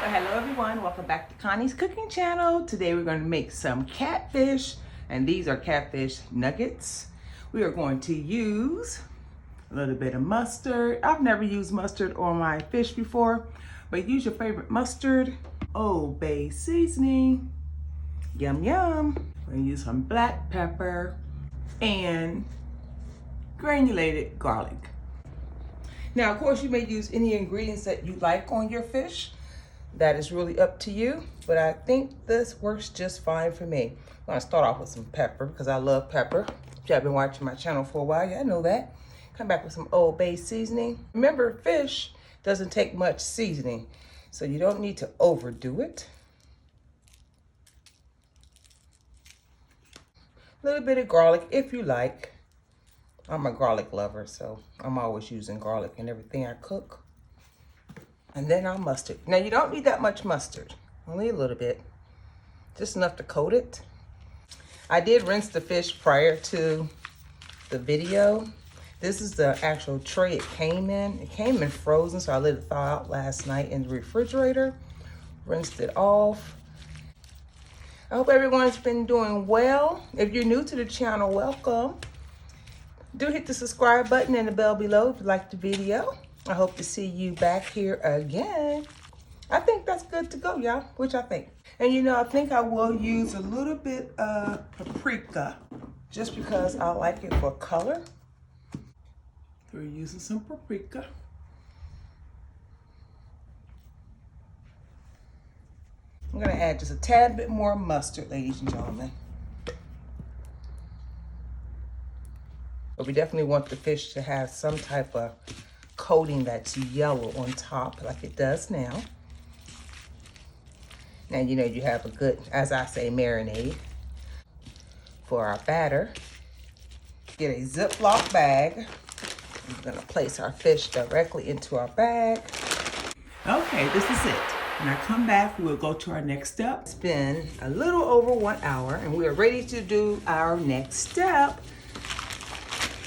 Well, hello everyone, welcome back to Connie's Cooking Channel. Today we're going to make some catfish, and these are catfish nuggets. We are going to use a little bit of mustard. I've never used mustard on my fish before, but use your favorite mustard. Old Bay seasoning, yum yum. We're going to use some black pepper and granulated garlic. Now, of course, you may use any ingredients that you like on your fish. That is really up to you, but I think this works just fine for me. I'm gonna start off with some pepper because I love pepper. If you have been watching my channel for a while, yeah, I know that. Come back with some Old Bay seasoning. Remember, fish doesn't take much seasoning, so you don't need to overdo it. A little bit of garlic if you like. I'm a garlic lover, so I'm always using garlic in everything I cook. And then our mustard. Now you don't need that much mustard, only a little bit, just enough to coat it. I did rinse the fish prior to the video. This is the actual tray it came in. It came in frozen, so I let it thaw out last night in the refrigerator. Rinsed it off. I hope everyone's been doing well. If you're new to the channel, welcome. Do hit the subscribe button and the bell below if you like the video. I hope to see you back here again. I think that's good to go, y'all. Which I think. And you know, I think I will use a little bit of paprika just because I like it for color. We're using some paprika. I'm gonna add just a tad bit more mustard, ladies and gentlemen. But we definitely want the fish to have some type of coating that's yellow on top like it does now. Now you know you have a good, as I say, marinade for our batter. Get a Ziploc bag. We're gonna place our fish directly into our bag. Okay, this is it. When I come back, we'll go to our next step. It's been a little over 1 hour and we are ready to do our next step.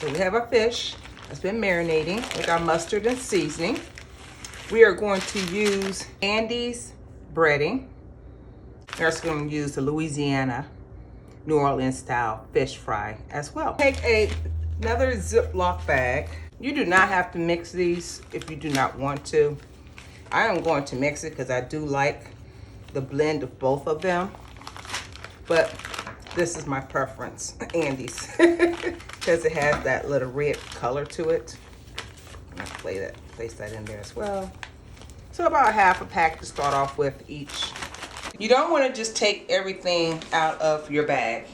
So we have our fish. It's been marinating with our mustard and seasoning. We are going to use Andy's breading. We're also going to use the Louisiana, New Orleans style fish fry as well. Take another Ziploc bag. You do not have to mix these if you do not want to. I am going to mix it because I do like the blend of both of them. But this is my preference, Andy's, because it has that little red color to it. I'm gonna place that in there as well. So about half a pack to start off with each. You don't want to just take everything out of your bag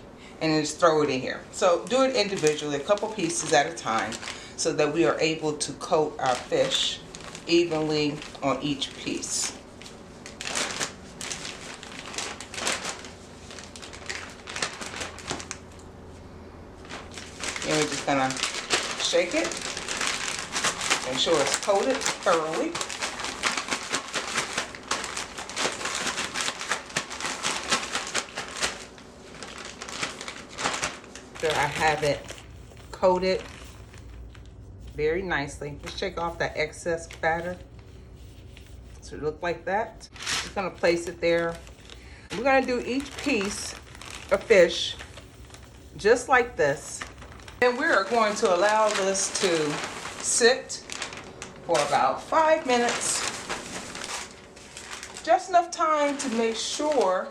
and just throw it in here. So do it individually, a couple pieces at a time, so that we are able to coat our fish evenly on each piece. And we're just gonna shake it, make sure it's coated thoroughly. So I have it coated very nicely. Just shake off that excess batter. So it look like that. Just gonna place it there. We're gonna do each piece of fish just like this. And we are going to allow this to sit for about 5 minutes. Just enough time to make sure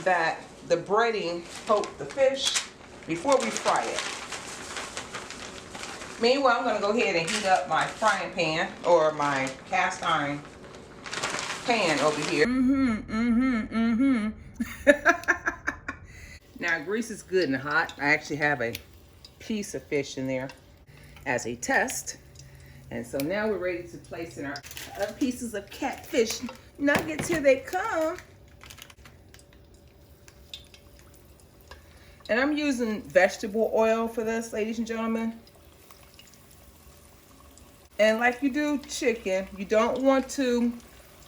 that the breading coat the fish before we fry it. Meanwhile, I'm going to go ahead and heat up my frying pan or my cast iron pan over here. Now, grease is good and hot. I actually have a piece of fish in there as a test. And so now we're ready to place in our other pieces of catfish nuggets. Here they come. And I'm using vegetable oil for this, ladies and gentlemen. And like you do chicken, you don't want to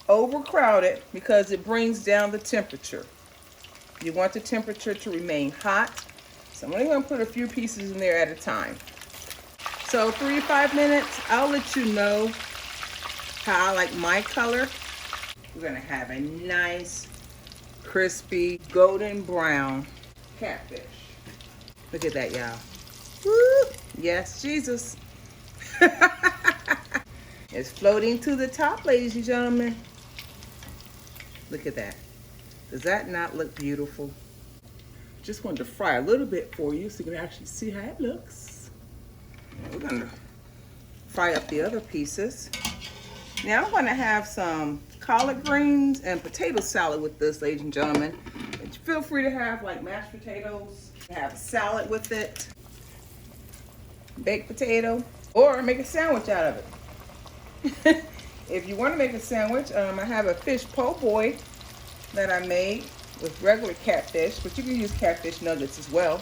overcrowd it because it brings down the temperature. You want the temperature to remain hot. So I'm only going to put a few pieces in there at a time. So 3 to 5 minutes, I'll let you know how I like my color. we're gonna have a nice, crispy, golden brown catfish. Look at that, y'all. Woo! Yes, Jesus. It's floating to the top, ladies and gentlemen. Look at that. Does that not look beautiful? Just wanted to fry a little bit for you so you can actually see how it looks. And we're gonna fry up the other pieces. Now I'm gonna have some collard greens and potato salad with this, ladies and gentlemen. And feel free to have like mashed potatoes, have a salad with it, baked potato, or make a sandwich out of it. If you want to make a sandwich, I have a fish po' boy that I made with regular catfish, but you can use catfish nuggets as well.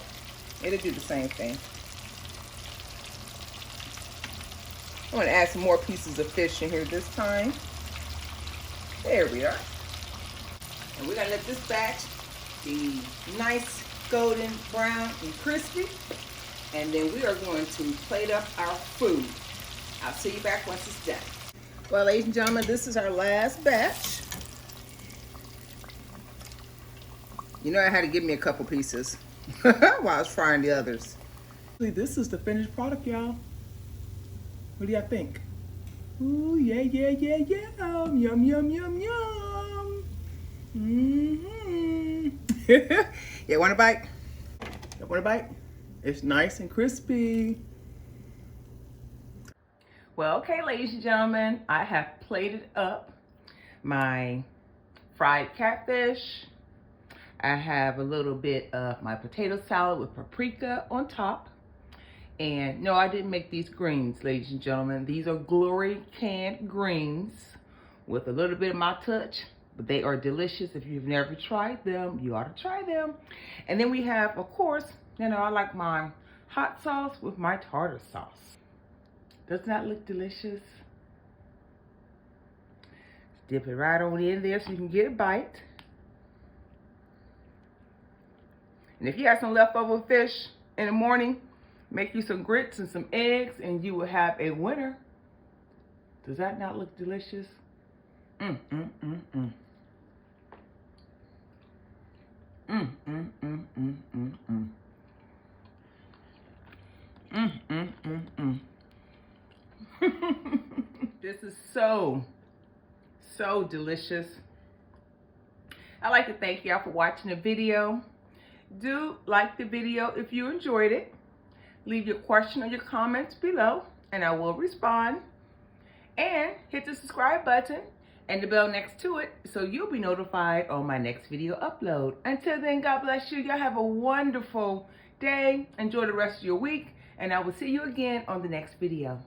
It'll do the same thing. I'm going to add some more pieces of fish in here this time. There we are. And we're going to let this batch be nice, golden, brown, and crispy. And then we are going to plate up our food. I'll see you back once it's done. Well, ladies and gentlemen, this is our last batch. You know I had to give me a couple pieces while I was frying the others. This is the finished product, y'all. What do y'all think? Ooh, yeah, yeah, yeah, yeah. Yum, yum, yum, yum. Mm-hmm. Yeah, want a bite? You want a bite? It's nice and crispy. Well, okay, ladies and gentlemen, I have plated up my fried catfish. I have a little bit of my potato salad with paprika on top. And no, I didn't make these greens, ladies and gentlemen. These are Glory canned greens with a little bit of my touch, but they are delicious. If you've never tried them, you ought to try them. And then we have, of course, you know, I like my hot sauce with my tartar sauce. Doesn't that look delicious? Dip it right on in there so you can get a bite. And if you have some leftover fish in the morning, make you some grits and some eggs and you will have a winner. Does that not look delicious? Mm, mm, mm, mm. Mm, mm, mm, mm, mm, mm. Mm, mm, mm, mm. This is so delicious. I'd like to thank y'all for watching the video. Do like the video if you enjoyed it. Leave your question or your comments below and I will respond. And hit the subscribe button and the bell next to it so you'll be notified on my next video upload. Until then, God bless you. Y'all have a wonderful day. Enjoy the rest of your week and I will see you again on the next video.